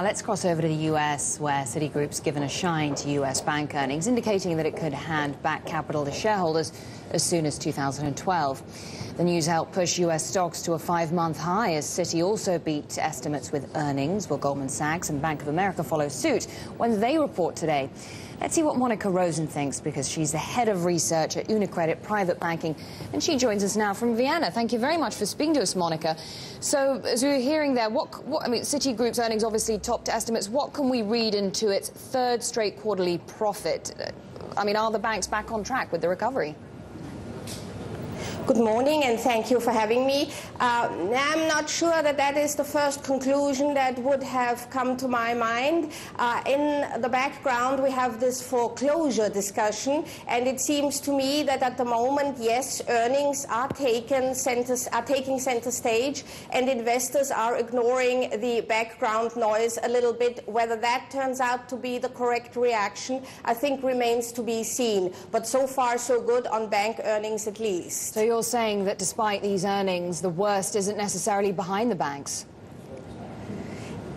Now let's cross over to the US, where Citigroup's given a shine to US bank earnings, indicating that it could hand back capital to shareholders as soon as 2012. The news helped push US stocks to a 5-month high as Citi also beat estimates with earnings, while Goldman Sachs and Bank of America follow suit when they report today. Let's see what Monika Rosen thinks, because she's the head of research at UniCredit Private Banking, and she joins us now from Vienna. Thank you very much for speaking to us, Monika. So, as we were hearing there, I mean, Citigroup's earnings obviously topped estimates. What can we read into its third straight quarterly profit? I mean, are the banks back on track with the recovery? Good morning, and thank you for having me. I'm not sure that that is the first conclusion that would have come to my mind. In the background, we have this foreclosure discussion, and it seems to me that at the moment, yes, earnings are taking center stage, and investors are ignoring the background noise a little bit. Whether that turns out to be the correct reaction, I think remains to be seen. But so far, so good on bank earnings at least. So you're saying that despite these earnings, the worst isn't necessarily behind the banks?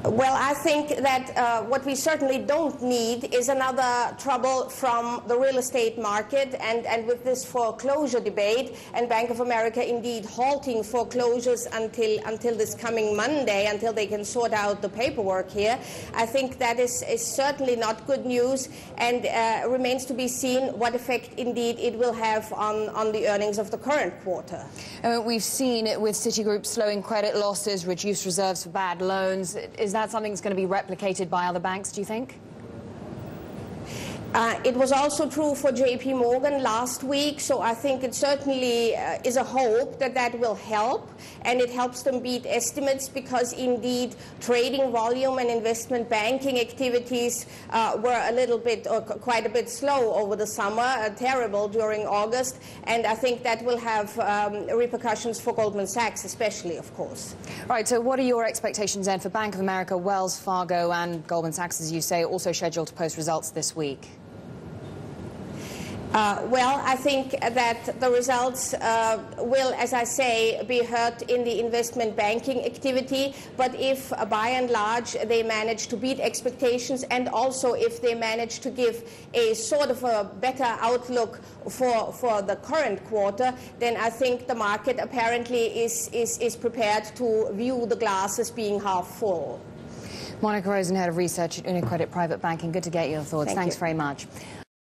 Well, I think that what we certainly don't need is another trouble from the real estate market, and with this foreclosure debate and Bank of America indeed halting foreclosures until this coming Monday, until they can sort out the paperwork here, I think that is certainly not good news, and remains to be seen what effect indeed it will have on the earnings of the current quarter. We've seen it with Citigroup slowing credit losses, reduced reserves for bad loans. Is that something that's going to be replicated by other banks, do you think? It was also true for JP Morgan last week, so I think it certainly is a hope that that will help, and it helps them beat estimates, because indeed trading volume and investment banking activities were a little bit, or quite a bit slow over the summer, terrible during August, and I think that will have repercussions for Goldman Sachs especially, of course. Right, so what are your expectations then for Bank of America, Wells Fargo and Goldman Sachs, as you say, also scheduled to post results this week? Well, I think that the results will, as I say, be hurt in the investment banking activity. But if, by and large, they manage to beat expectations, and also if they manage to give a sort of a better outlook for the current quarter, then I think the market apparently is prepared to view the glass as being half full. Monika Rosen, head of research at UniCredit Private Banking. Good to get your thoughts. Thanks very much.